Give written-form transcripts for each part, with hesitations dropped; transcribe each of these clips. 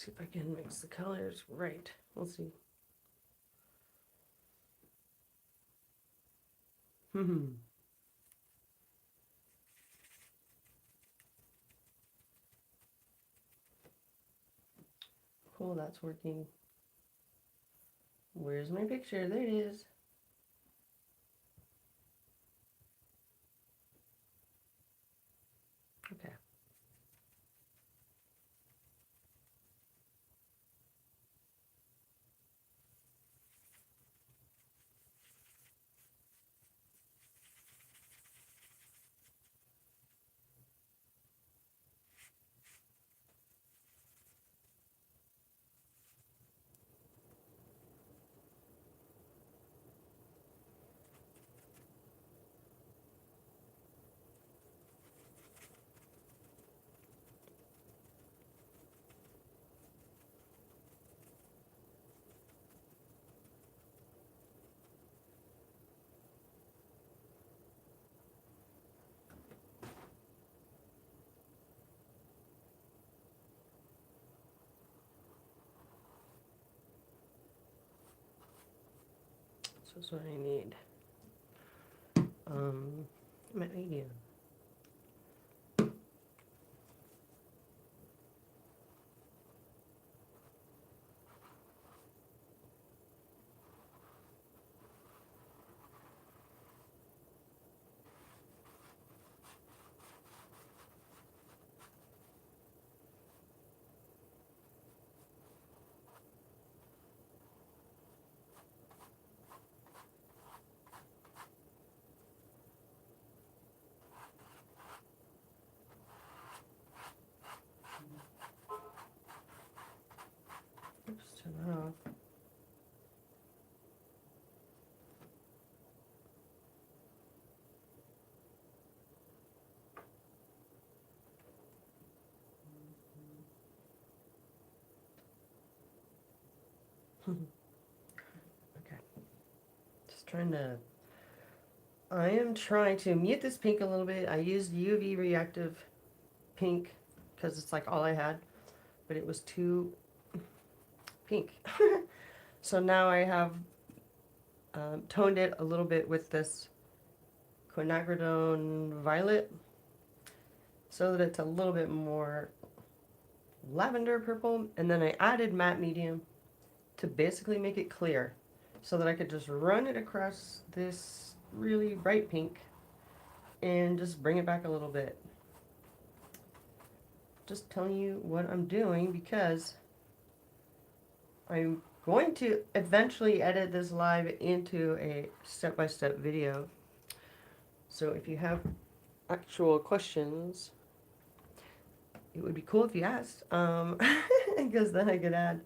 See if I can mix the colors right. We'll see. Cool, that's working. Where's my picture? There it is. Okay. So that's what I need. My idea. Oops, turn that off. Okay. Just trying to. I am trying to mute this pink a little bit. I used UV reactive pink because it's like all I had, but it was too pink. So now I have toned it a little bit with this quinacridone violet so that it's a little bit more lavender purple, and then I added matte medium to basically make it clear so that I could just run it across this really bright pink and just bring it back a little bit. Just telling you what I'm doing because I'm going to eventually edit this live into a step-by-step video. So if you have actual questions, it would be cool if you asked, because then I could add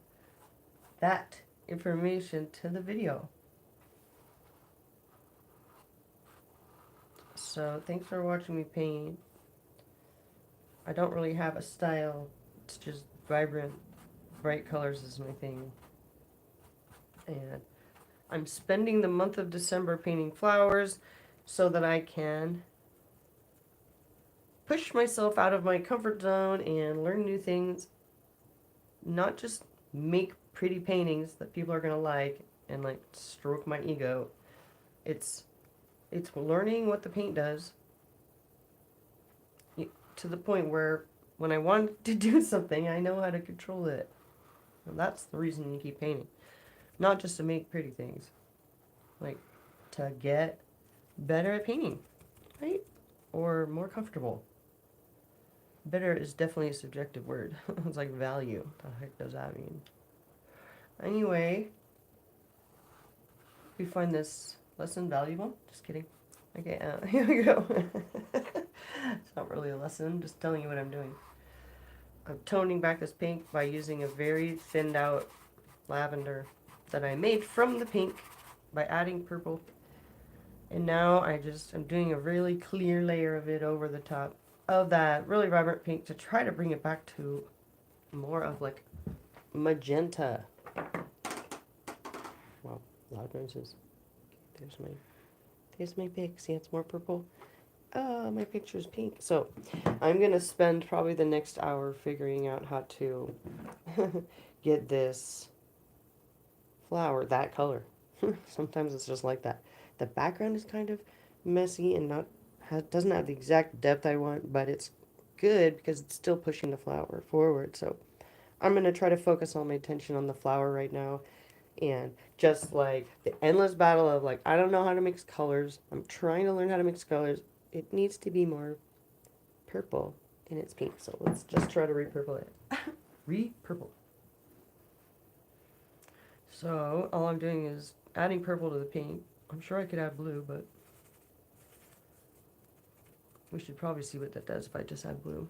that information to the video. So thanks for watching me paint. I don't really have a style. It's just vibrant, bright colors is my thing. And I'm spending the month of December painting flowers so that I can push myself out of my comfort zone and learn new things. Not just make pretty paintings that people are going to like and like stroke my ego. It's learning what the paint does to the point where when I want to do something, I know how to control it. And that's the reason you keep painting. Not just to make pretty things. Like, to get better at painting, right? Or more comfortable. Better is definitely a subjective word. It's like value. What the heck does that mean? Anyway, if you find this lesson valuable, just kidding. Okay, here we go. It's not really a lesson, just telling you what I'm doing. I'm toning back this pink by using a very thinned out lavender that I made from the pink by adding purple. And now I'm doing a really clear layer of it over the top of that really vibrant pink to try to bring it back to more of like magenta. Wow, loud noises. There's my pick. See, it's more purple. My picture's pink. So I'm gonna spend probably the next hour figuring out how to get this flower that color. Sometimes it's just like that. The background is kind of messy and doesn't have the exact depth I want, but it's good because it's still pushing the flower forward. So I'm gonna try to focus all my attention on the flower right now, and just like the endless battle of like I don't know how to mix colors. I'm trying to learn how to mix colors. It needs to be more purple and it's pink. So let's just try to repurple it. Repurple. So all I'm doing is adding purple to the pink. I'm sure I could add blue, but we should probably see what that does if I just add blue.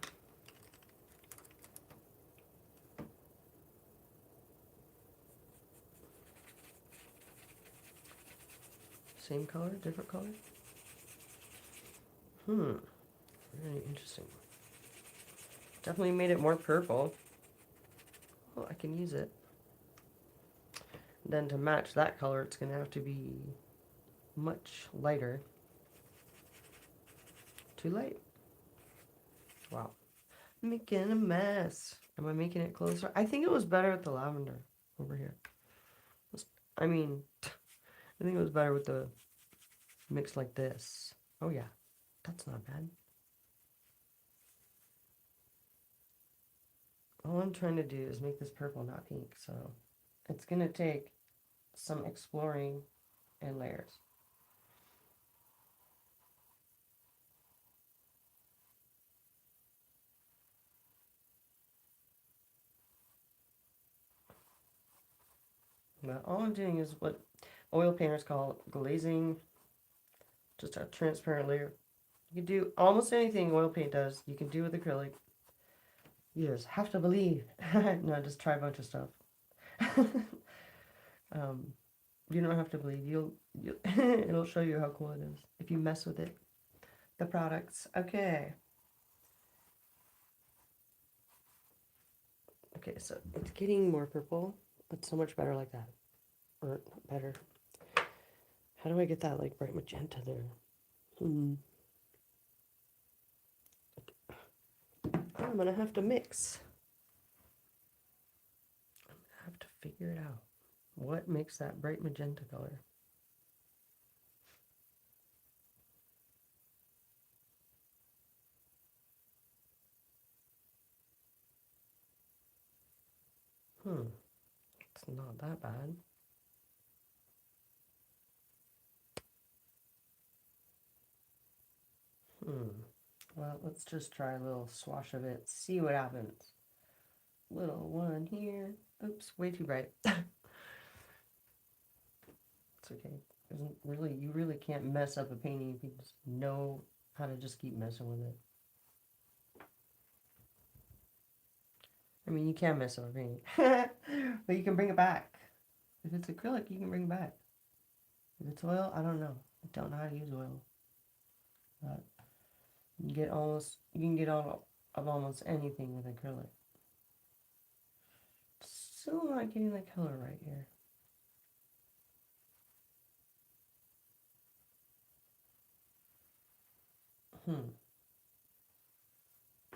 Same color, different color? Very interesting. Definitely made it more purple. Oh, I can use it. Then to match that color, it's going to have to be much lighter. Too light. Wow. Making a mess. Am I making it closer? I think it was better with the lavender over here. I mean, I think it was better with the mix like this. Oh yeah, that's not bad. All I'm trying to do is make this purple, not pink, so it's going to take some exploring and layers. But all I'm doing is what oil painters call glazing, just a transparent layer. You can do almost anything oil paint does, you can do with acrylic. You just have to believe. No, just try a bunch of stuff. um, you don't have to believe. You'll it'll show you how cool it is if you mess with it. The products. Okay. Okay, so it's getting more purple. It's so much better like that. Or better. How do I get that like bright magenta there? I'm gonna have to mix. I'm gonna have to figure it out. What makes that bright magenta color? It's not that bad. Well, let's just try a little swash of it, see what happens. Little one here. Oops, way too bright. It's okay. You really can't mess up a painting if you just know how to just keep messing with it. I mean, you can mess up a painting, but you can bring it back. If it's acrylic, you can bring it back. If it's oil, I don't know. I don't know how to use oil. But you can get all of almost anything with acrylic. Still not getting the color right here.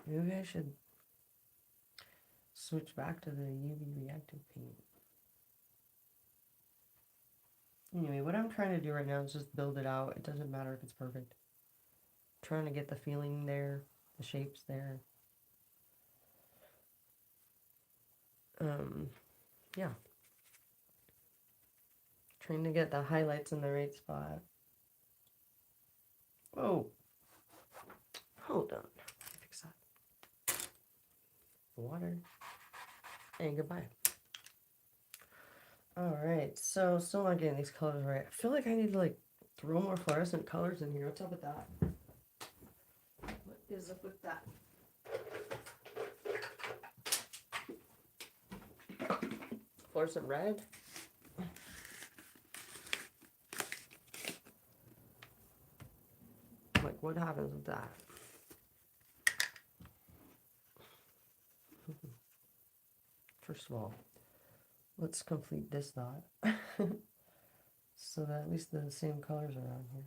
Maybe I should switch back to the UV reactive paint. Anyway, what I'm trying to do right now is just build it out. It doesn't matter if it's perfect. I'm trying to get the feeling there, the shapes there. Yeah. Trying to get the highlights in the right spot. Whoa. Hold on. Fix that. Water. And goodbye. Alright, so still not getting these colors right. I feel like I need to like throw more fluorescent colors in here. What's up with that? What is up with that? Fluorescent red? Like, what happens with that? First of all, let's complete this thought. So that at least the same colors are on here.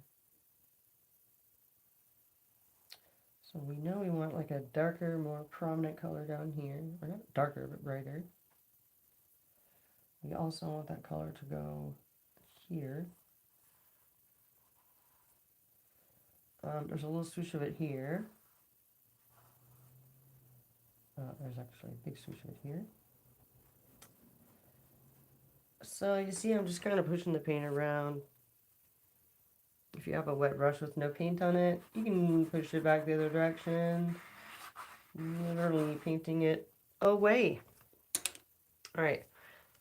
So we know we want like a darker, more prominent color down here. Or not darker, but brighter. We also want that color to go here. There's a little swoosh of it here. There's actually a big swoosh of it here. So you see I'm just kind of pushing the paint around. If you have a wet brush with no paint on it, you can push it back the other direction. Literally painting it away. Alright,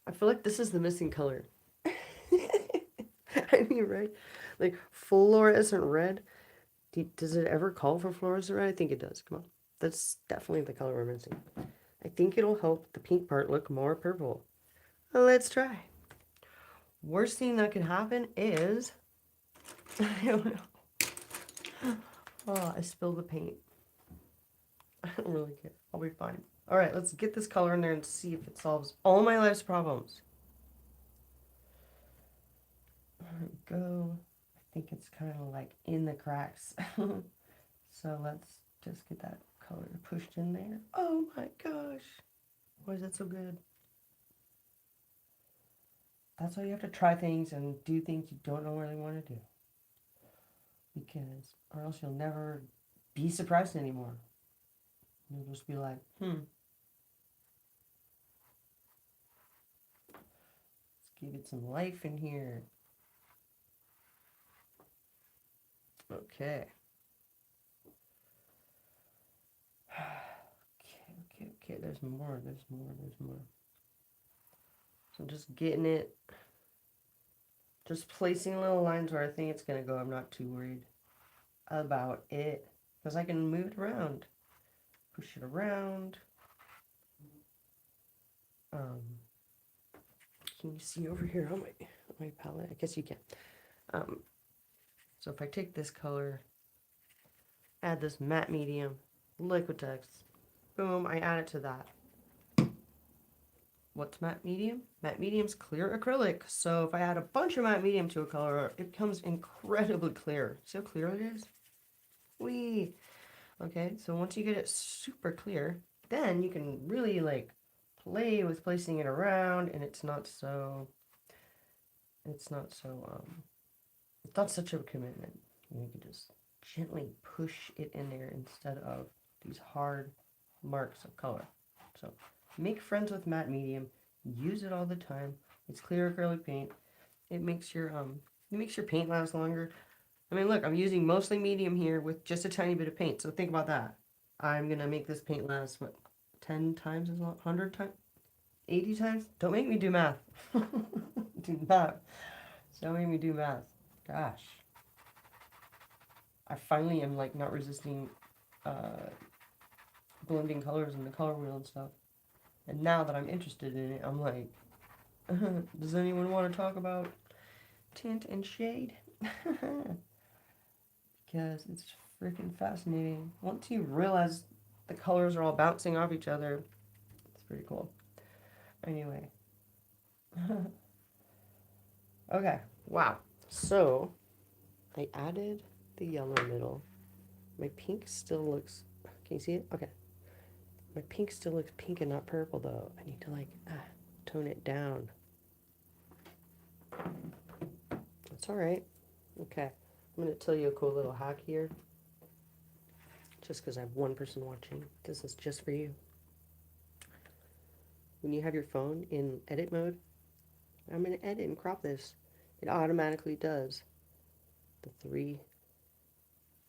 I feel like this is the missing color. I mean, right? Like fluorescent red. Does it ever call for fluorescent red? I think it does. Come on. That's definitely the color we're missing. I think it'll help the pink part look more purple. Well, let's try. Worst thing that could happen is... I don't know. Oh, I spilled the paint. I don't really care. I'll be fine. Alright, let's get this color in there and see if it solves all my life's problems. There we go. I think it's kind of like in the cracks. So let's just get that color pushed in there. Oh my gosh. Why is that so good? That's why you have to try things and do things you don't really want to do. Because, or else you'll never be surprised anymore. You'll just be like, Let's give it some life in here. Okay. Okay, there's more. So just getting it, just placing little lines where I think it's going to go. I'm not too worried about it because I can move it around, push it around. Can you see over here on my palette? I guess you can. So if I take this color, add this matte medium, Liquitex, boom, I add it to that. What's matte medium? Matte medium's clear acrylic. So if I add a bunch of matte medium to a color, it becomes incredibly clear. See how clear it is? Whee! Okay, so once you get it super clear, then you can really like play with placing it around, and it's not such a commitment. You can just gently push it in there instead of these hard marks of color. So make friends with matte medium. Use it all the time. It's clear acrylic paint. It makes your paint last longer. I mean, look, I'm using mostly medium here with just a tiny bit of paint. So think about that. I'm gonna make this paint last what, 10 times as long, 100 times, 80 times? Don't make me do math. Do math. Don't make me do math. Gosh. I finally am like not resisting blending colors in the color wheel and stuff. And now that I'm interested in it, I'm like, does anyone want to talk about tint and shade? Because it's freaking fascinating. Once you realize the colors are all bouncing off each other, it's pretty cool. Anyway. Okay, wow. So, I added the yellow middle. My pink still looks, can you see it? Okay. My pink still looks pink and not purple though. I need to like tone it down. That's alright. Okay. I'm going to tell you a cool little hack here. Just because I have one person watching. This is just for you. When you have your phone in edit mode, I'm going to edit and crop this. It automatically does the 3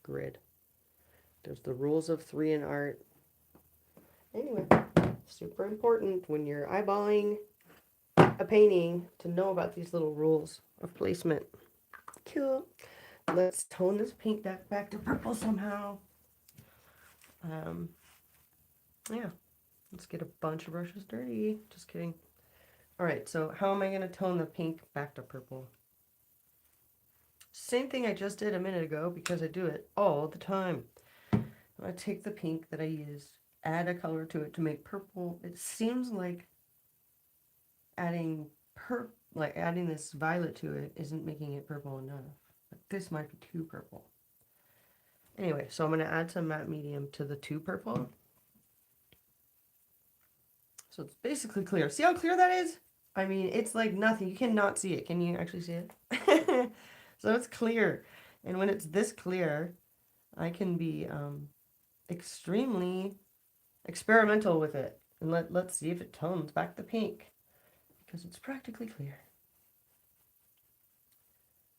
grid. There's the rules of 3 in art. Anyway, super important when you're eyeballing a painting to know about these little rules of placement. Cool. Let's tone this pink deck back to purple somehow. Yeah, let's get a bunch of brushes dirty. Just kidding. Alright, so how am I going to tone the pink back to purple? Same thing I just did a minute ago because I do it all the time. I'm going to take the pink that I used, add a color to it to make purple. It seems like adding this violet to it isn't making it purple enough. But this might be too purple. Anyway, so I'm going to add some matte medium to the 2 purple. So it's basically clear. See how clear that is? I mean, it's like nothing. You cannot see it. Can you actually see it? So it's clear. And when it's this clear, I can be extremely experimental with it. And let's see if it tones back the pink. Because it's practically clear.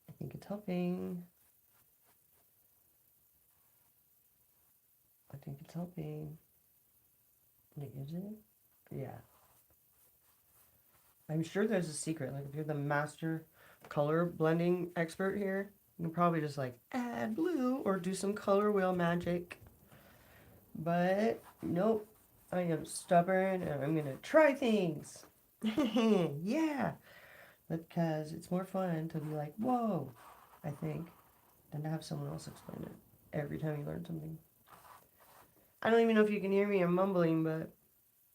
I think it's helping. I think it's helping. Wait, is it? Yeah. I'm sure there's a secret. Like if you're the master color blending expert here, you can probably just like add blue or do some color wheel magic. But nope, I am stubborn and I'm gonna try things. Yeah, because it's more fun to be like, whoa, I think, than to have someone else explain it every time you learn something. I don't even know if you can hear me. I'm mumbling, but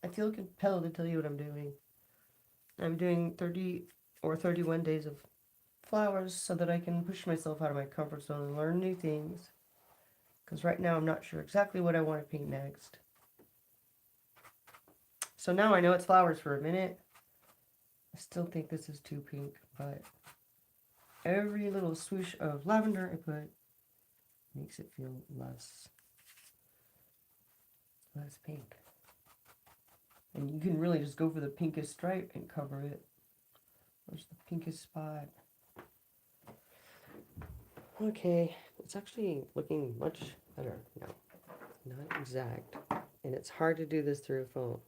I feel compelled to tell you what I'm doing. I'm doing 30 or 31 days of flowers so that I can push myself out of my comfort zone and learn new things. Because right now I'm not sure exactly what I want to paint next. So now I know it's flowers for a minute. I still think this is too pink, but every little swoosh of lavender I put makes it feel less pink. And you can really just go for the pinkest stripe and cover it. Where's the pinkest spot? Okay, it's actually looking much better now. Not exact. And it's hard to do this through a phone.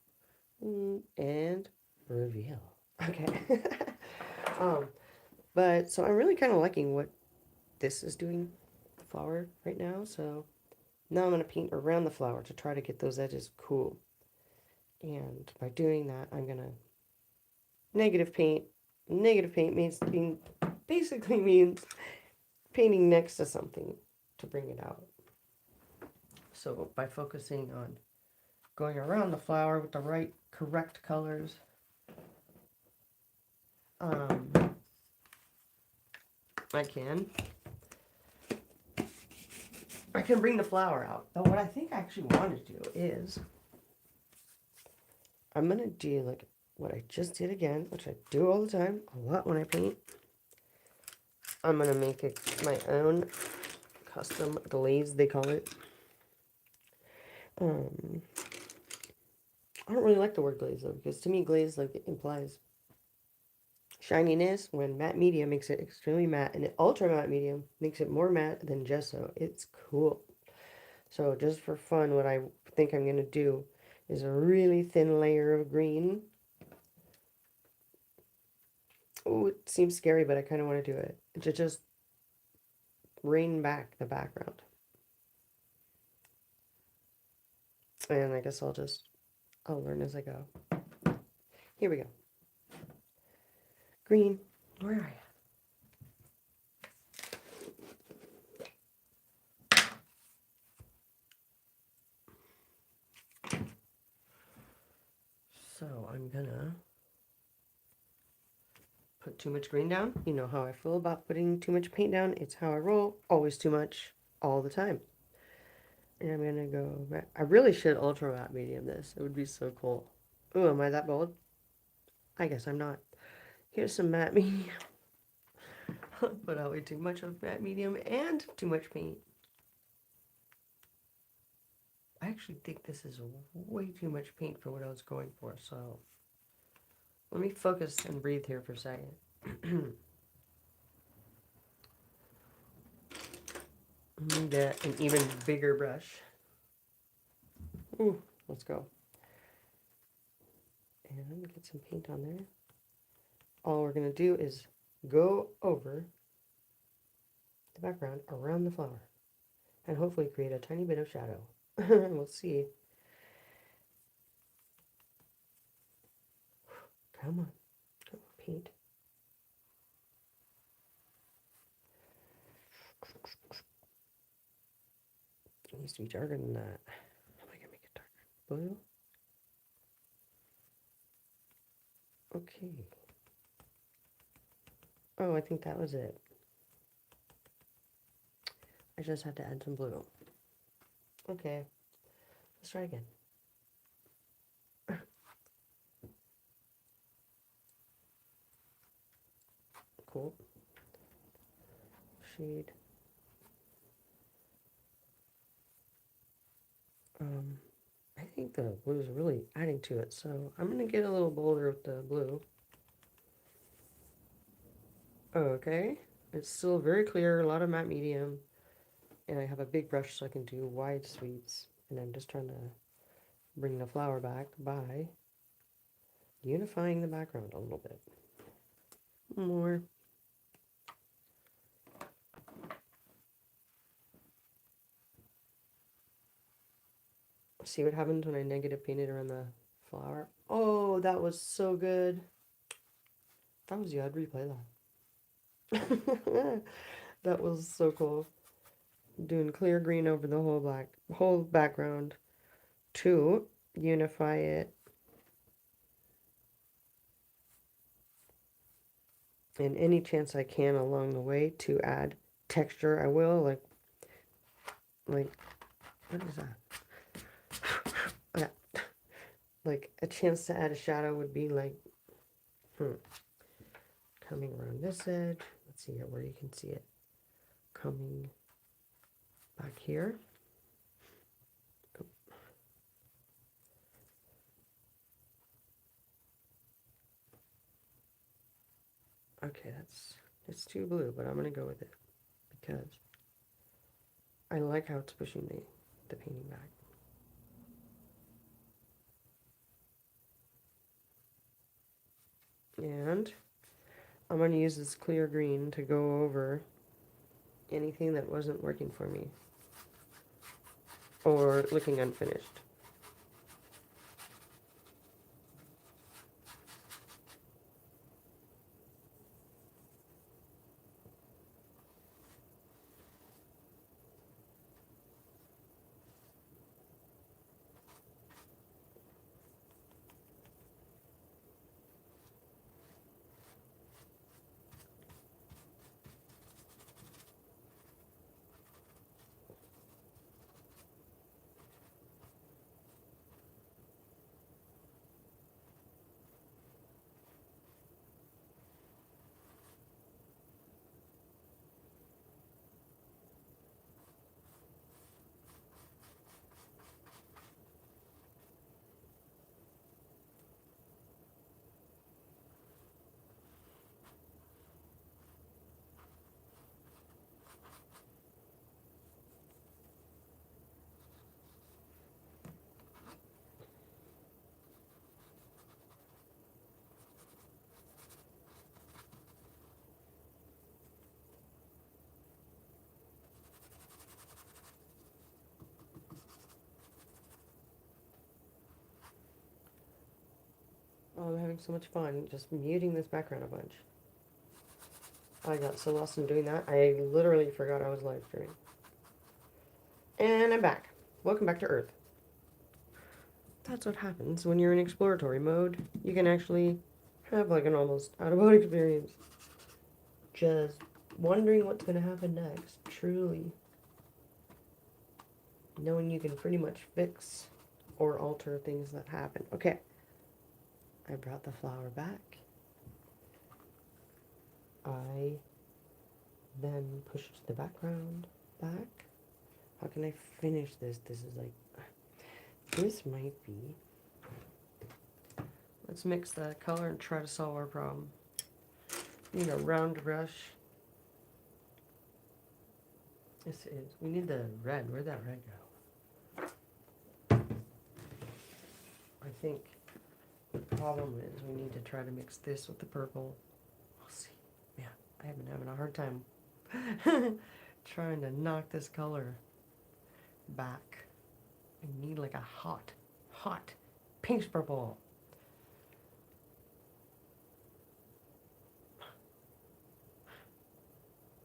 And reveal. Okay. But so I'm really kind of liking what this is doing, the flower right now. So now I'm going to paint around the flower to try to get those edges cool. And by doing that, I'm going to negative paint. Negative paint basically means painting next to something to bring it out. So by focusing on going around the flower with the right correct colors, I can bring the flower out. But what I think I actually want to do is I'm going to do like what I just did again, which I do all the time, a lot when I paint. I'm going to make it my own custom glaze, they call it. I don't really like the word glaze though, because to me glaze like it implies shininess when matte medium makes it extremely matte, and ultra matte medium makes it more matte than gesso. It's cool. So just for fun, what I think I'm going to do is a really thin layer of green. Oh, it seems scary, but I kind of want to do it. To just rain back the background. And I guess I'll learn as I go. Here we go. Green, where are you? So I'm gonna put too much green down. You know how I feel about putting too much paint down. It's how I roll. Always too much, all the time. And I'm gonna go, I really should ultra matte medium this. It would be so cool. Ooh, am I that bold? I guess I'm not. Here's some matte medium. Put out way too much of matte medium and too much paint. I actually think this is way too much paint for what I was going for, so let me focus and breathe here for a second. Get an even bigger brush. Ooh, let's go. And get some paint on there. All we're going to do is go over the background around the flower and hopefully create a tiny bit of shadow. We'll see. Come on, paint. It needs to be darker than that. How am I gonna make it darker? Blue? Okay. Oh, I think that was it. I just had to add some blue. Okay, let's try again. Cool. Shade. I think the blue is really adding to it, so I'm going to get a little bolder with the blue. Okay, it's still very clear, a lot of matte medium, and I have a big brush so I can do wide sweeps, and I'm just trying to bring the flower back by unifying the background a little bit. More. See what happens when I negative painted around the flower? Oh, that was so good. That was you. I'd replay that. That was so cool. Doing clear green over the whole background to unify it. And any chance I can along the way to add texture, I will. Like, what is that? Yeah. Like, a chance to add a shadow would be like, coming around this edge. Let's see here where you can see it. Coming back here. Okay, it's too blue, but I'm gonna go with it because I like how it's pushing the painting back. And I'm going to use this clear green to go over anything that wasn't working for me or looking unfinished. Oh, I'm having so much fun just muting this background a bunch. I got so lost in doing that, I literally forgot I was live streaming. And I'm back. Welcome back to Earth. That's what happens when you're in exploratory mode. You can actually have like an almost out-of-body experience. Just wondering what's going to happen next, truly. Knowing you can pretty much fix or alter things that happen. Okay. I brought the flower back. I then pushed the background back. How can I finish this? This is like, this might be. Let's mix the color and try to solve our problem. Need a round brush. This is, we need the red. Where'd that red go? I think the problem is we need to try to mix this with the purple. We'll see. Man, I have been having a hard time trying to knock this color back. I need like a hot pinkish purple.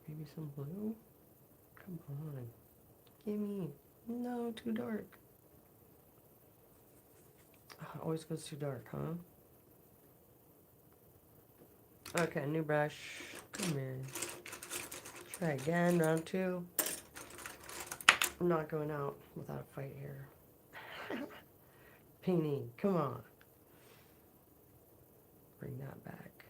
Maybe some blue? Come on. Gimme. No, too dark. Oh, it always goes too dark, huh? Okay, new brush. Come here. Try again, round two. I'm not going out without a fight here. Painting, come on. Bring that back.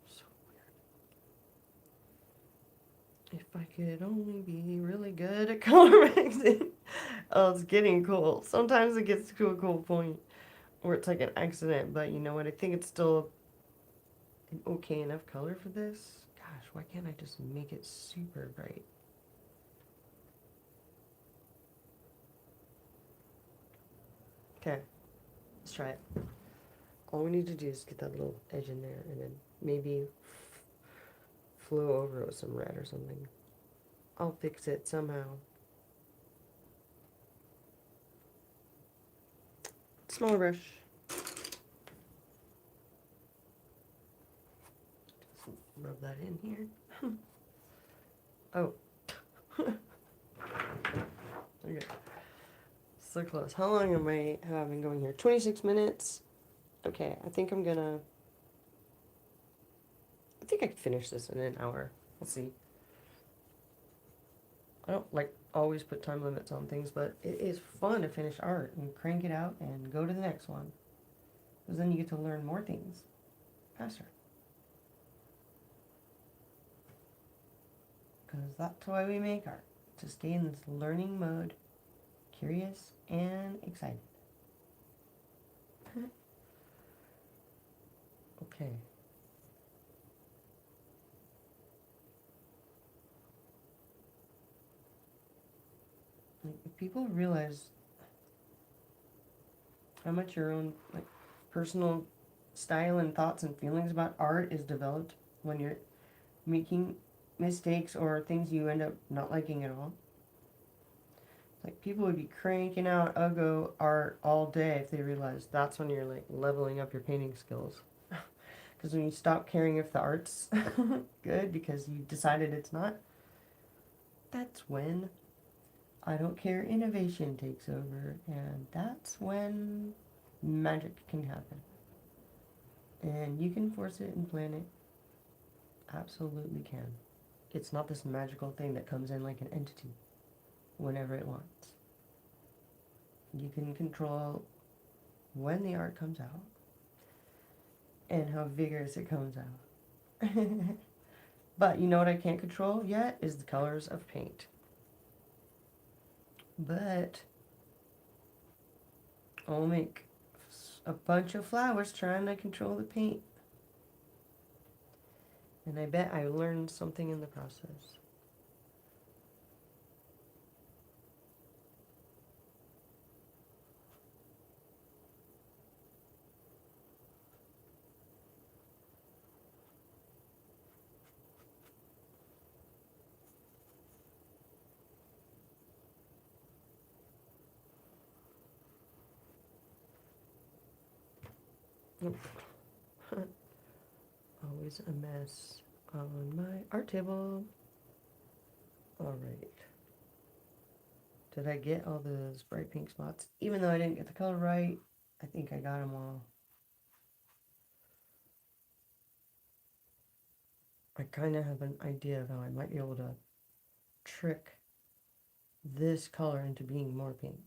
So weird. If I could only be really good at color mixing. Oh, it's getting cool. Sometimes it gets to a cool point where it's like an accident, but you know what? I think it's still an okay enough color for this. Gosh, why can't I just make it super bright? Okay, let's try it. All we need to do is get that little edge in there and then maybe flow over it with some red or something. I'll fix it somehow. Smaller brush. Just rub that in here. Oh. Okay. So close. How long am I having going here? 26 minutes. Okay, I think I can finish this in an hour. We'll see. I don't like always put time limits on things, but it is fun to finish art and crank it out and go to the next one. Because then you get to learn more things faster. Because that's why we make art. To stay in this learning mode, curious and excited. Okay. Like, if people realize how much your own personal style and thoughts and feelings about art is developed when you're making mistakes or things you end up not liking at all. Like, people would be cranking out Ugo art all day if they realized that's when you're like leveling up your painting skills. Because when you stop caring if the art's good because you decided it's not, that's when I don't care innovation takes over, and that's when magic can happen. And you can force it and plan it. Absolutely can. It's not this magical thing that comes in like an entity whenever it wants. You can control when the art comes out and how vigorous it comes out. But you know what I can't control yet is the colors of paint. But I'll make a bunch of flowers trying to control the paint. And I bet I learned something in the process. Always a mess on my art table. Alright. Did I get all those bright pink spots? Even though I didn't get the color right, I think I got them all. I kind of have an idea of how I might be able to trick this color into being more pink.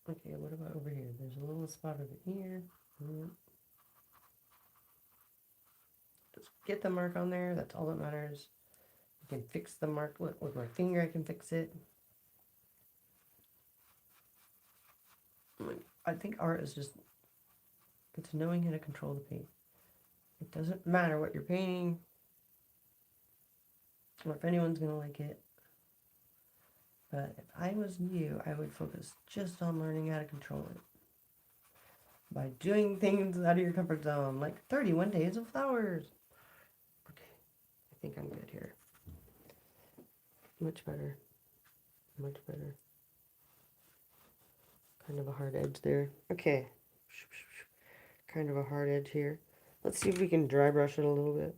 Okay, what about over here? There's a little spot over here. Just get the mark on there. That's all that matters. You can fix the mark with my finger. I can fix it. I think art is just, it's knowing how to control the paint. It doesn't matter what you're painting or if anyone's going to like it. But if I was you, I would focus just on learning how to control it. By doing things out of your comfort zone, like 31 days of flowers. Okay, I think I'm good here. Much better. Much better. Kind of a hard edge there. Okay. Kind of a hard edge here. Let's see if we can dry brush it a little bit.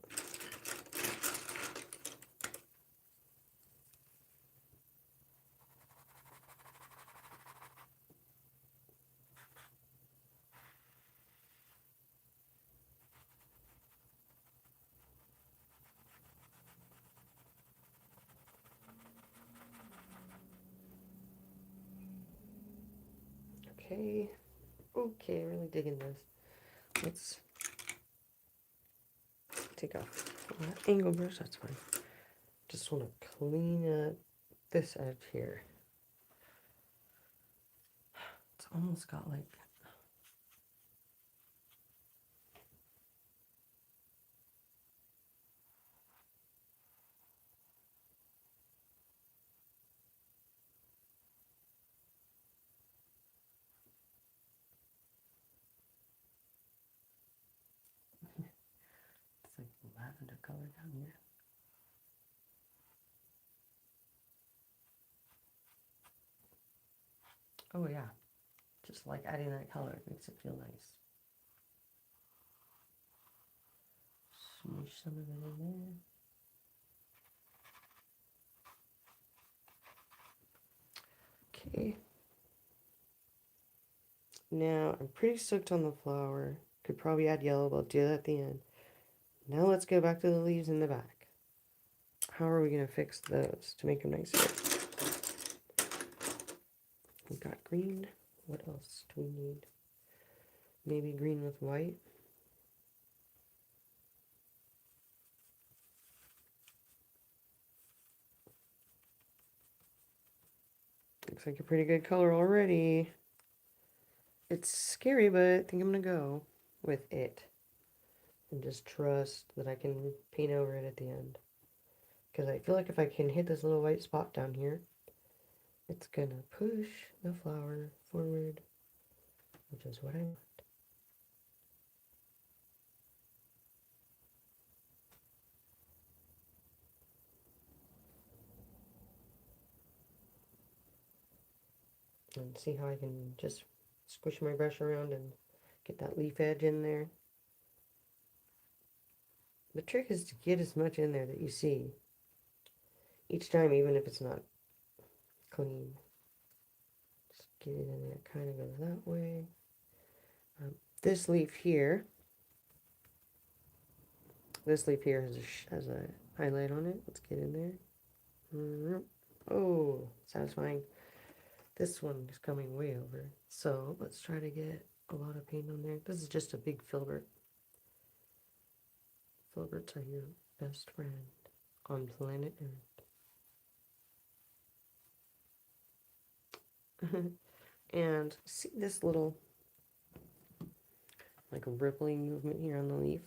Okay. Okay, really digging this. Let's take off that angle brush, that's fine. Just want to clean up this edge here. It's almost got like it's like lavender color down here. Oh yeah, just like adding that color makes it feel nice. Smoosh some of it in there. Okay. Now I'm pretty stoked on the flower. Could probably add yellow, but I'll do that at the end. Now let's go back to the leaves in the back. How are we going to fix those to make them nicer? We've got green. What else do we need? Maybe green with white. Looks like a pretty good color already. It's scary, but I think I'm going to go with it. And just trust that I can paint over it at the end. Because I feel like if I can hit this little white spot down here, it's going to push the flower forward, which is what I want. And see how I can just squish my brush around and get that leaf edge in there. The trick is to get as much in there that you see each time, even if it's not clean. Just get it in there. It kind of goes that way. This leaf here has a highlight on it. Let's get in there. Oh, satisfying. This one is coming way over. So let's try to get a lot of paint on there. This is just a big filbert. Filberts are your best friend on planet Earth. And see this little like rippling movement here on the leaf?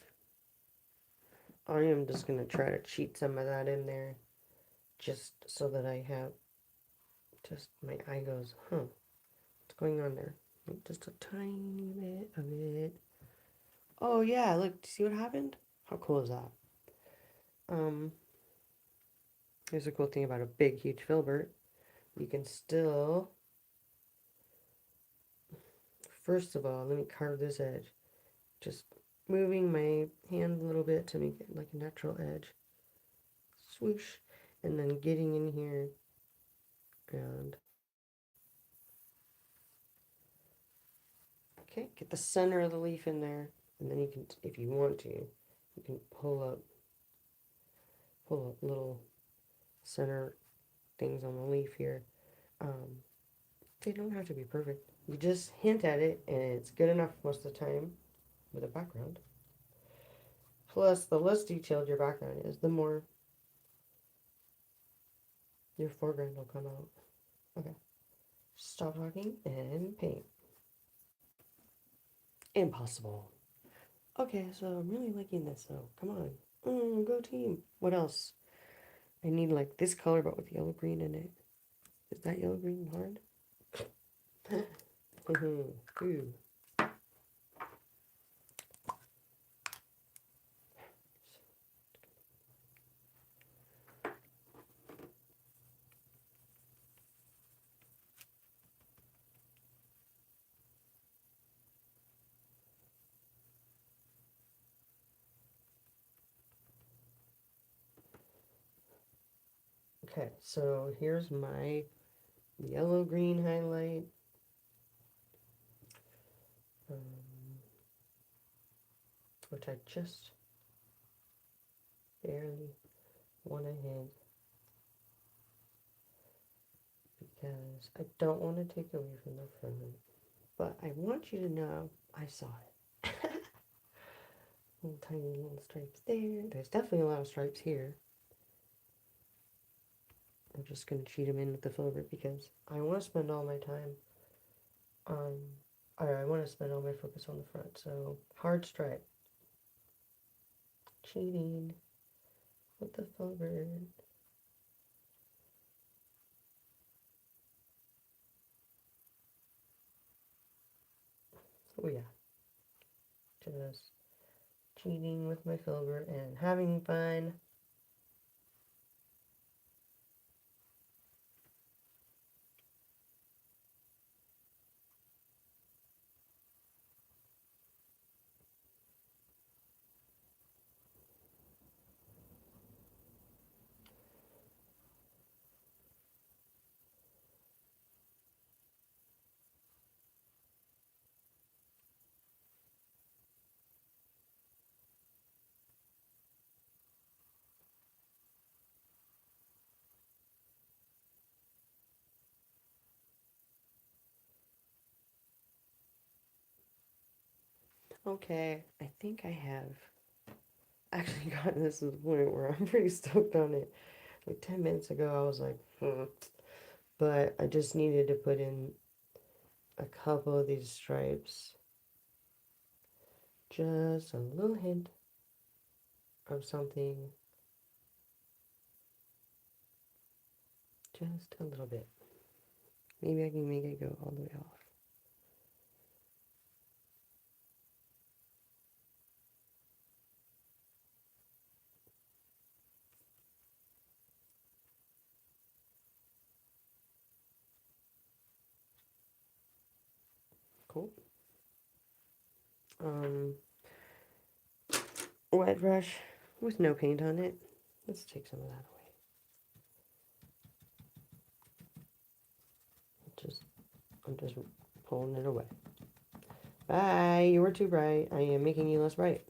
I am just going to try to cheat some of that in there just so that I have just my eye goes, huh, what's going on there? Just a tiny bit of it. Oh yeah, look, see what happened? How cool is that? Here's a cool thing about a big, huge filbert. You can still, first of all, let me carve this edge. Just moving my hand a little bit to make it like a natural edge. Swoosh. And then getting in here and okay, get the center of the leaf in there. And then you can, if you want to, you can pull up little center things on the leaf here. They don't have to be perfect. You just hint at it and it's good enough most of the time with a background. Plus, the less detailed your background is, the more your foreground will come out. Okay. Stop talking and paint. Impossible. Okay, so I'm really liking this, so come on. Go team. What else? I need like this color but with yellow green in it. Is that yellow green hard? Ooh. Okay, so here's my yellow-green highlight. Which I just barely want to hit because I don't want to take away from the front. But I want you to know I saw it. Little tiny little stripes there. There's definitely a lot of stripes here. I'm just going to cheat them in with the filbert because I want to spend all my time on, or I want to spend all my focus on the front. So hard stripe. Cheating with the filbert. Oh yeah. Just cheating with my filbert and having fun. Okay, I think I have actually gotten this to the point where I'm pretty stoked on it. Like 10 minutes ago, I was like, but I just needed to put in a couple of these stripes. Just a little hint of something. Just a little bit. Maybe I can make it go all the way off. Cool. Wet brush with no paint on it. Let's take some of that away. I'm just pulling it away. Bye, you were too bright. I am making you less bright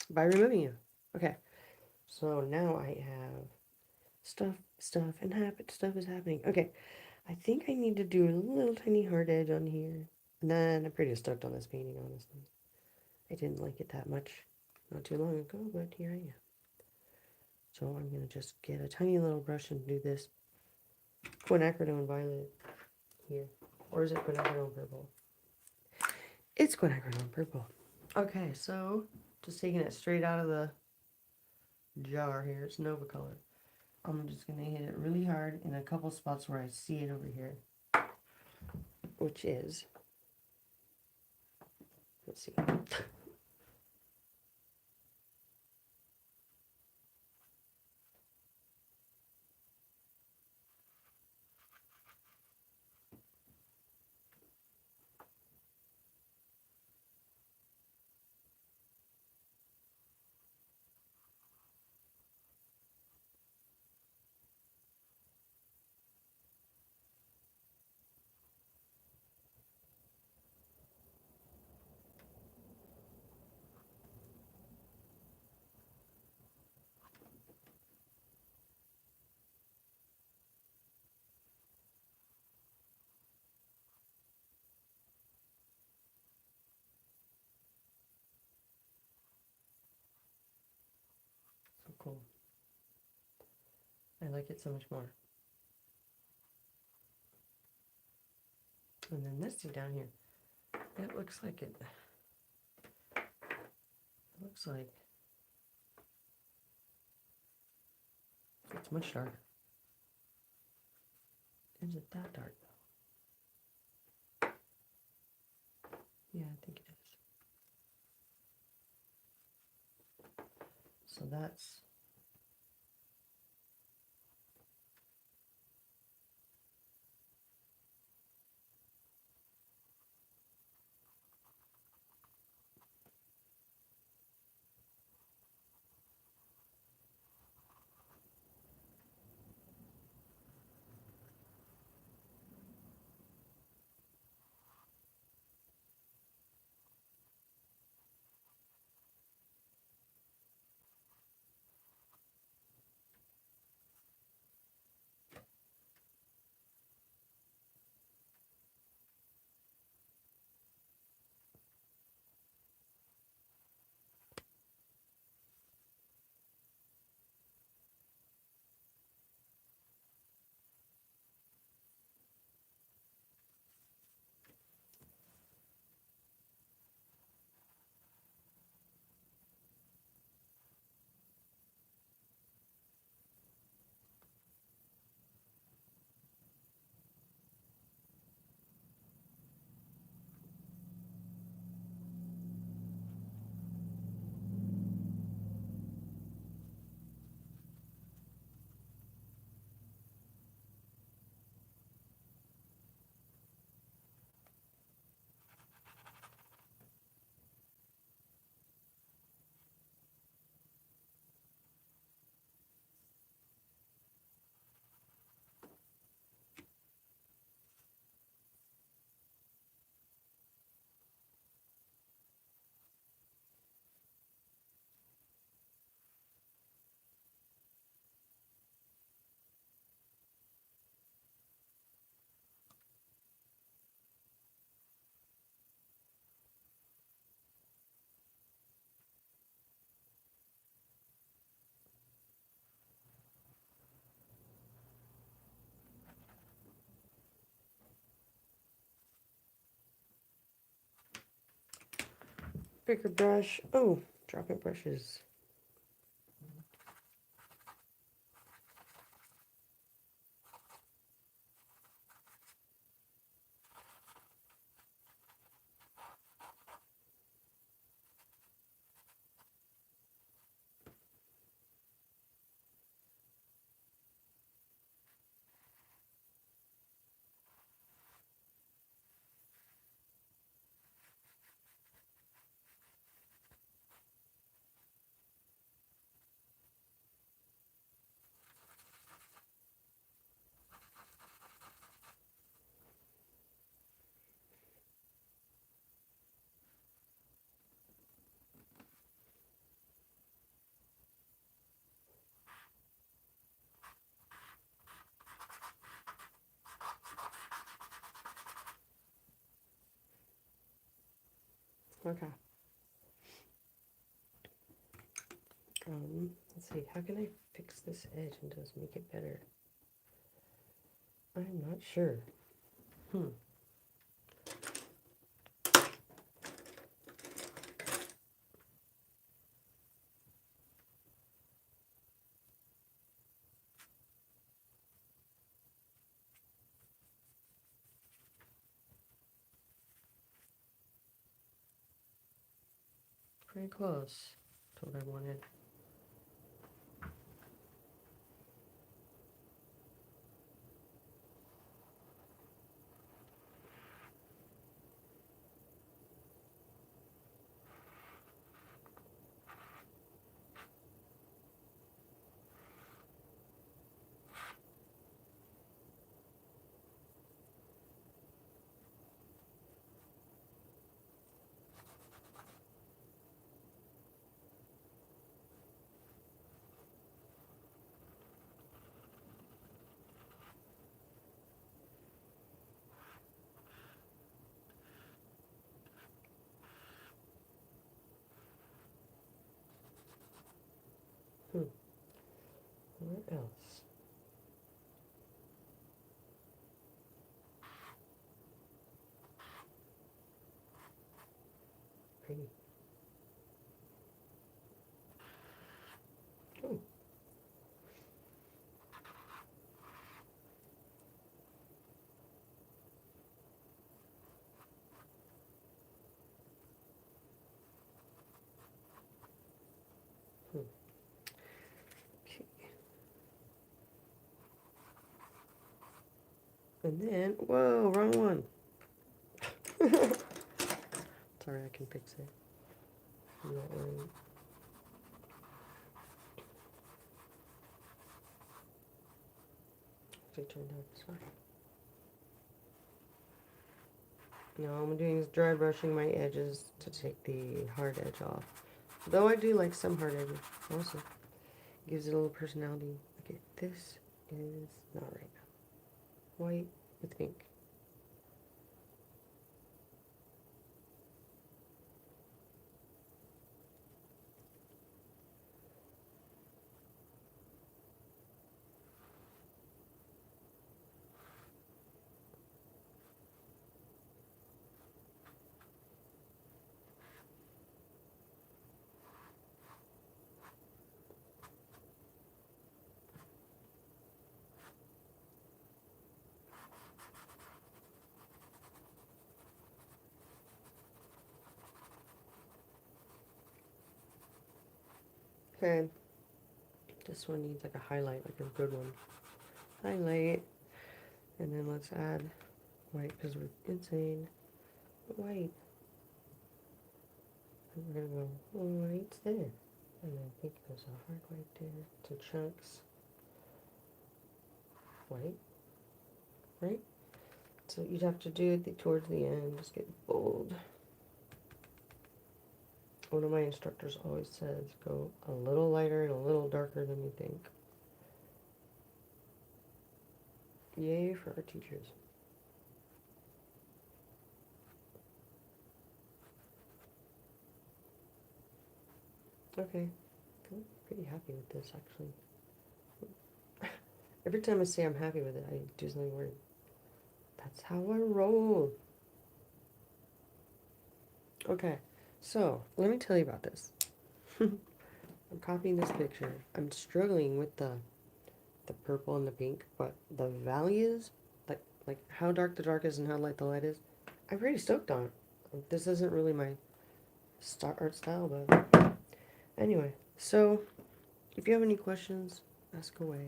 by removing you. Okay, so now I have stuff, and stuff is happening. Okay, I think I need to do a little tiny hard edge on here. And then I'm pretty stoked on this painting, honestly. I didn't like it that much not too long ago, but here I am. So I'm going to just get a tiny little brush and do this quinacridone violet here. Or is it quinacridone purple? It's quinacridone purple. Okay, so just taking it straight out of the jar here. It's Nova Color. I'm just going to hit it really hard in a couple spots where I see it over here. Which is, let's see. So cool. I like it so much more. And then this thing down here, it looks like it's much darker. Is it that dark though? Yeah, I think it is. So that's bigger brush. Oh, dropping brushes. Okay. Let's see. How can I fix this edge and just make it better? I'm not sure. Pretty close to what I wanted. What else? Pretty. Oh. Okay. And then, whoa, wrong one. Sorry, I can fix it. I'm not worried. It turned out it's fine. Now all I'm doing is dry brushing my edges to take the hard edge off. Though I do like some hard edges also. Gives it a little personality. Okay, this is not right. White with pink. Okay. This one needs like a highlight, like a good one. Highlight. And then let's add white because we're insane. White. And we're going to go white there. And then I think it goes a hard white there. Some chunks. White. Right? So you'd have to do it towards the end. Just get bold. One of my instructors always says go a little lighter and a little darker than you think. Yay for our teachers. Okay, I'm pretty happy with this actually. Every time I say I'm happy with it, I do something weird. That's how I roll. Okay, So, let me tell you about this. I'm copying this picture. I'm struggling with the purple and the pink, but the values, like how dark the dark is and how light the light is, I'm pretty stoked on it. This isn't really my art style, but anyway. So, if you have any questions, ask away.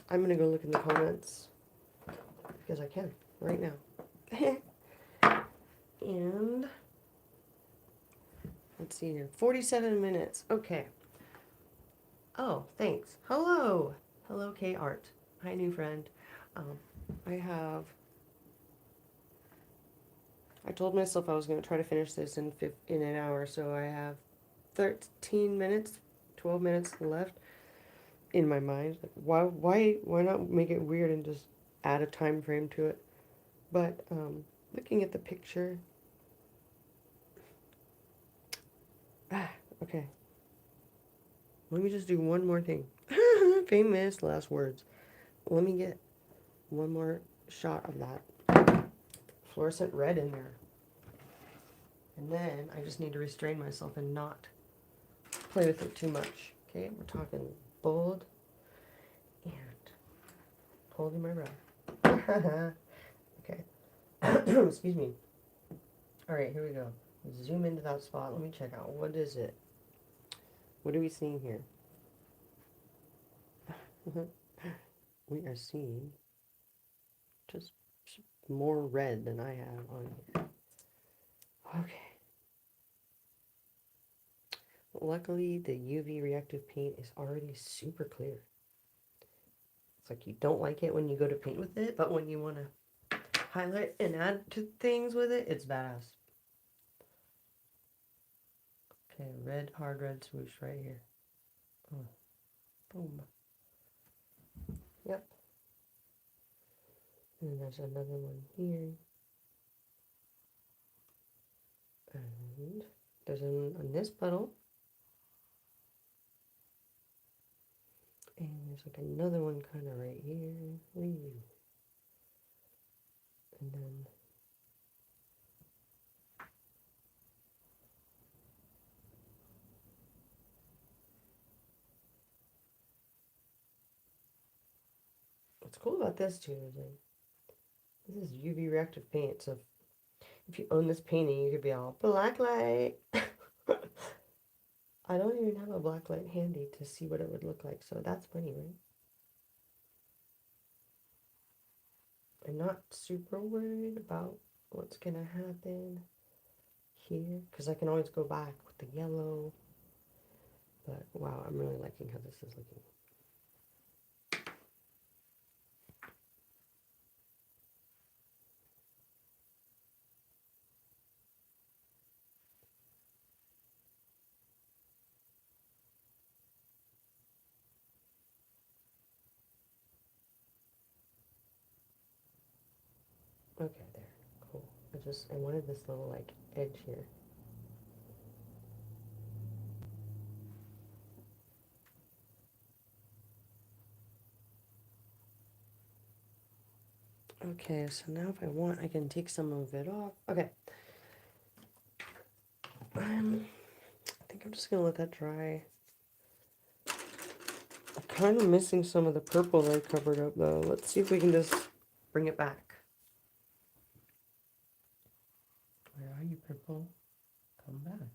I'm gonna go look in the comments because I can right now. And let's see here, 47 minutes. Okay. Oh, thanks. Hello. Hello, K Art. Hi, new friend. Um, I told myself I was going to try to finish this in an hour, so I have 13 minutes, 12 minutes left in my mind. Like, why not make it weird and just add a time frame to it? But looking at the picture, okay. Let me just do one more thing. Famous last words. Let me get one more shot of that fluorescent red in there. And then I just need to restrain myself and not play with it too much. Okay, we're talking bold and holding my breath. Okay. Excuse me. Alright, here we go. Zoom into that spot. Let me check out. What is it? What are we seeing here? We are seeing just more red than I have on here. Okay. Luckily, the UV reactive paint is already super clear. It's like you don't like it when you go to paint with it, but when you want to highlight and add to things with it, it's badass. Okay, red, hard red swoosh right here. Oh, boom. Yep. And there's another one here. And there's on this puddle. And there's like another one kind of right here. Whee. And then what's cool about this too is like, this is UV reactive paint. So if you own this painting, you could be all black light. I don't even have a black light handy to see what it would look like. So that's funny, right? I'm not super worried about what's going to happen here because I can always go back with the yellow. But wow, I'm really liking how this is looking. Okay, there. Cool. I wanted this little like edge here. Okay, so now if I want, I can take some of it off. Okay. I think I'm just gonna let that dry. I'm kind of missing some of the purple that I covered up though. Let's see if we can just bring it back. Where are you, purple? Come back.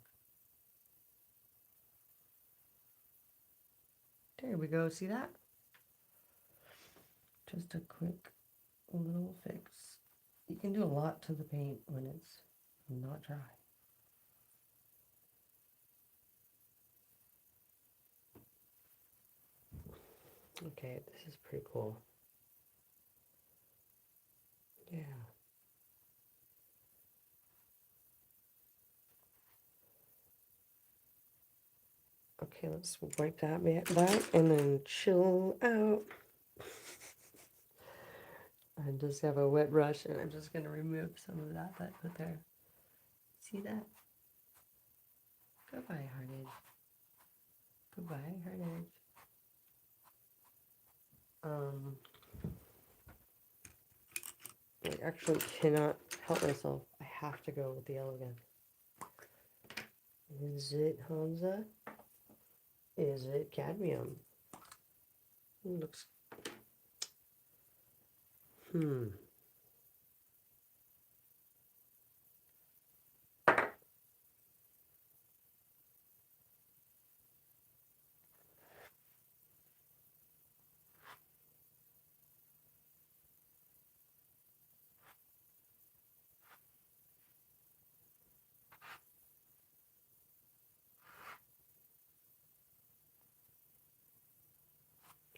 There we go. See that? Just a quick little fix. You can do a lot to the paint when it's not dry. Okay, this is pretty cool. Yeah. Okay, let's wipe that back and then chill out. I just have a wet brush and I'm just going to remove some of that I put there. See that? Goodbye, hard edge. Goodbye, hard edge. I actually cannot help myself. I have to go with the yellow again. Is it Hansa? Is it cadmium? It looks...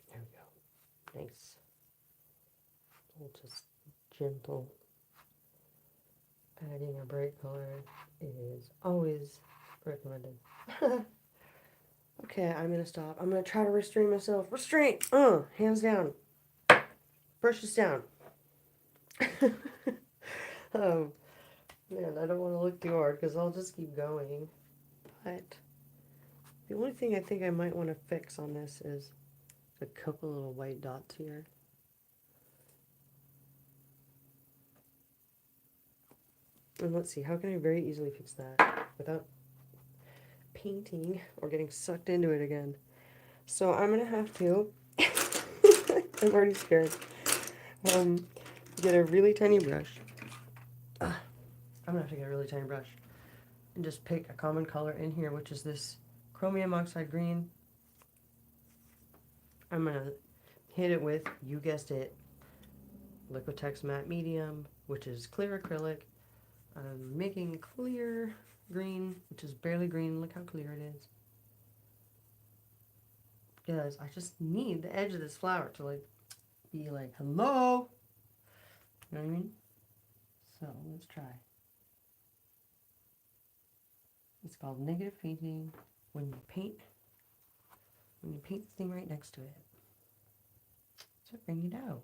There we go. Nice. Just gentle. Adding a bright color is always recommended. Okay, I'm gonna stop. I'm gonna try to restrain myself. Restraint! Hands down. Brushes down. Oh, man, I don't want to look too hard because I'll just keep going. But the only thing I think I might want to fix on this is a couple little white dots here. And let's see, how can I very easily fix that without painting or getting sucked into it again? So I'm going to have to, I'm already scared, get a really tiny brush. I'm going to have to get a really tiny brush and just pick a common color in here, which is this chromium oxide green. I'm going to hit it with, you guessed it, Liquitex Matte Medium, which is clear acrylic. I'm making clear green, which is barely green. Look how clear it is. Because I just need the edge of this flower to like be like, hello. You know what I mean? So let's try. It's called negative painting. When you paint the thing right next to it. So bring it out.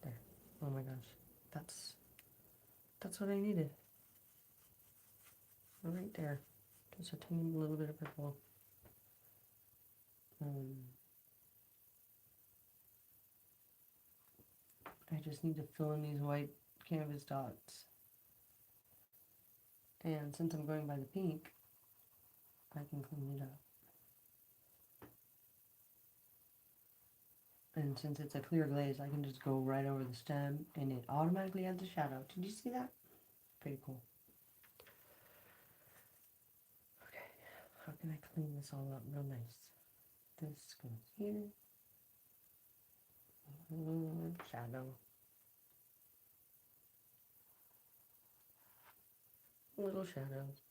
There. Oh my gosh. That's what I needed. Right there. Just a tiny little bit of purple. I just need to fill in these white canvas dots. And since I'm going by the pink, I can clean it up. And since it's a clear glaze, I can just go right over the stem and it automatically adds a shadow. Did you see that? Pretty cool. Okay, how can I clean this all up real nice? This goes here. Shadow. Little shadows.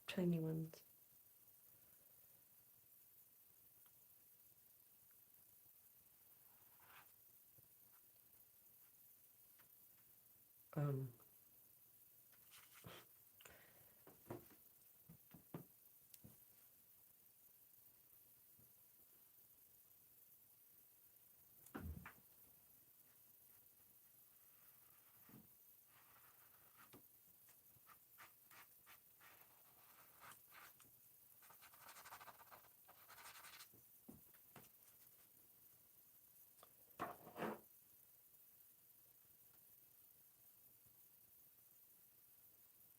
Tiny ones.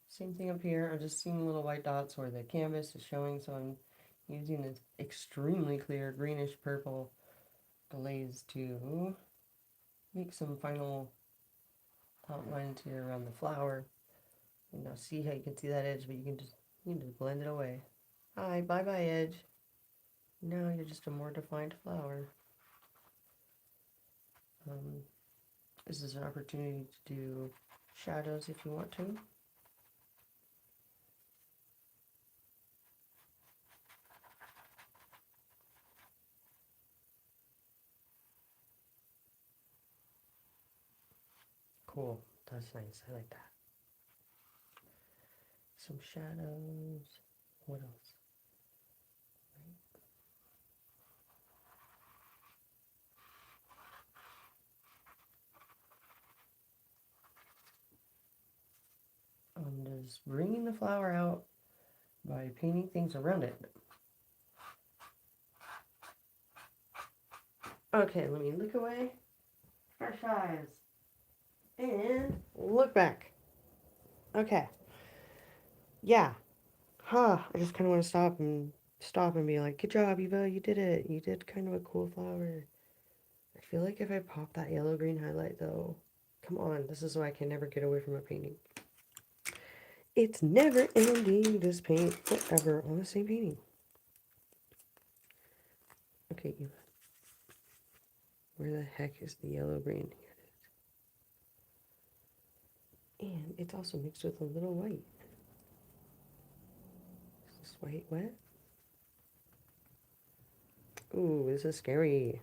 Same thing up here. I'm just seeing little white dots where the canvas is showing, so I'm using this extremely clear greenish purple glaze to make some final outlines here around the flower. And now see how you can see that edge, but you can just blend it away. Hi, bye-bye edge. Now you're just a more defined flower. This is an opportunity to do shadows if you want to. Cool, that's nice, I like that. Some shadows. What else? I'm just bringing the flower out by painting things around it. Okay, let me look away. Fresh eyes. And look back. Okay. yeah. Huh. I just kind of want to stop and be like, good job, Eva, you did it. You did kind of a cool flower. I feel like if I pop that yellow-green highlight, though, come on, this is why I can never get away from a painting. It's never ending, this paint, forever on the same painting. Okay, Eva. Where the heck is the yellow-green? Here it is. And it's also mixed with a little white. Is this white wet? Ooh, this is scary.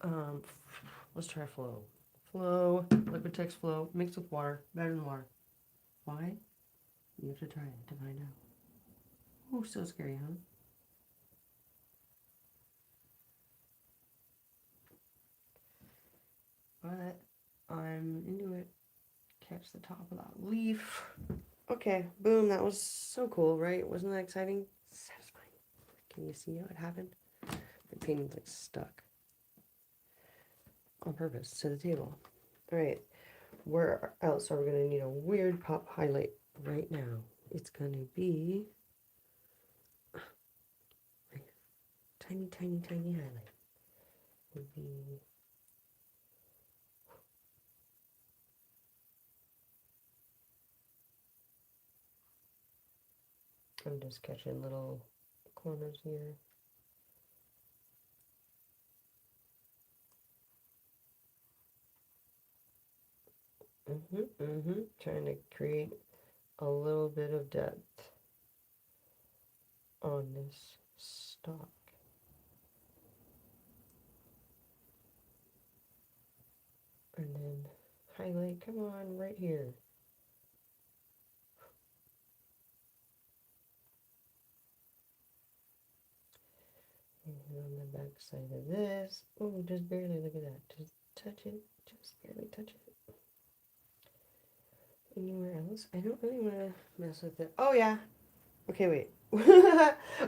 Um, let's try flow. Flow, liquid text flow, mixed with water, better than water. Why? You have to try it to find out. Ooh, so scary, huh? But I'm into it. Catch the top of that leaf. Okay, boom, that was so cool, right? Wasn't that exciting? Satisfying. Can you see how it happened? The painting's like stuck on purpose to the table. All right, where else are we gonna need a weird pop highlight right now? It's gonna be tiny, tiny, tiny highlight. Would be I'm just catching little corners here. Trying to create a little bit of depth on this stalk. And then highlight, come on, right here. And on the back side of this, oh, just barely, look at that. Just touch it, just barely touch it. Anywhere else? I don't really want to mess with it. Oh, yeah. Okay, wait.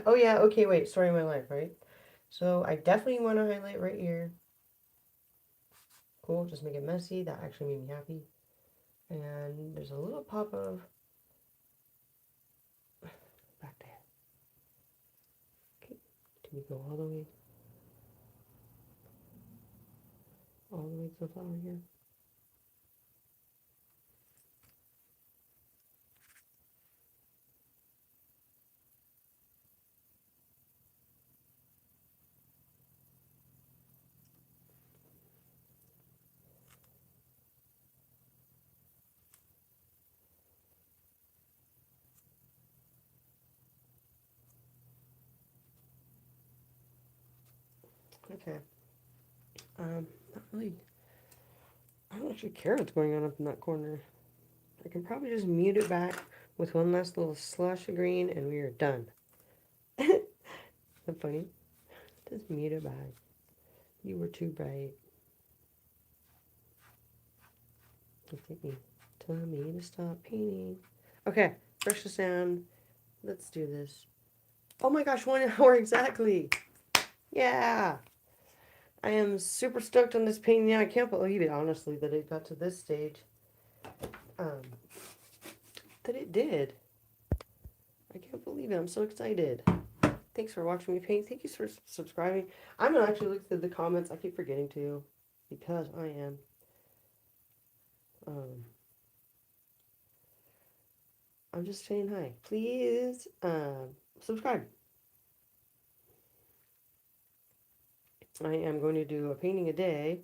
Oh, yeah, okay, wait. Story of my life, right? So I definitely want to highlight right here. Cool, just make it messy. That actually made me happy. And there's a little pop of back there. Okay, do we go all the way to the flower here? Okay. Not really. I don't actually care what's going on up in that corner. I can probably just mute it back with one last little slush of green and we are done. Isn't that funny? Just mute it back. You were too bright. Look at me. Tell me to stop painting. Okay, brush this down. Let's do this. Oh my gosh, 1 hour exactly. Yeah. I am super stoked on this painting. Yeah, I can't believe it, honestly, that it got to this stage. Um, that it did. I can't believe it. I'm so excited. Thanks for watching me paint. Thank you for subscribing. I'm going to actually look through the comments. I keep forgetting to because I am. I'm just saying hi. Please subscribe. I am going to do a painting a day.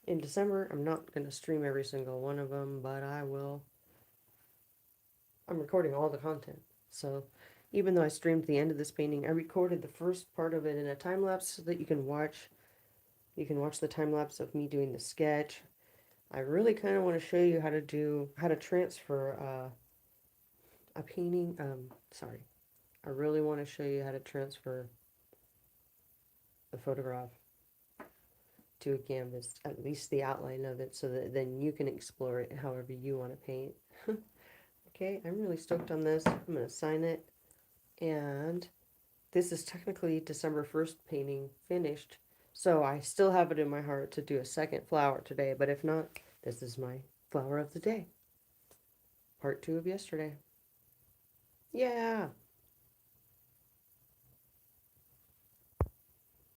In December, I'm not going to stream every single one of them, but I will. I'm recording all the content. So even though I streamed the end of this painting, I recorded the first part of it in a time lapse so that you can watch. You can watch the time lapse of me doing the sketch. I really kind of want to show you how to transfer a painting. Sorry, I really want to show you how to transfer the photograph to a canvas, at least the outline of it, so that then you can explore it however you want to paint. Okay, I'm really stoked on this. I'm going to sign it, and this is technically December 1st painting finished, So I still have it in my heart to do a second flower today, but if not, this is my flower of the day. Part 2 of yesterday. Yeah.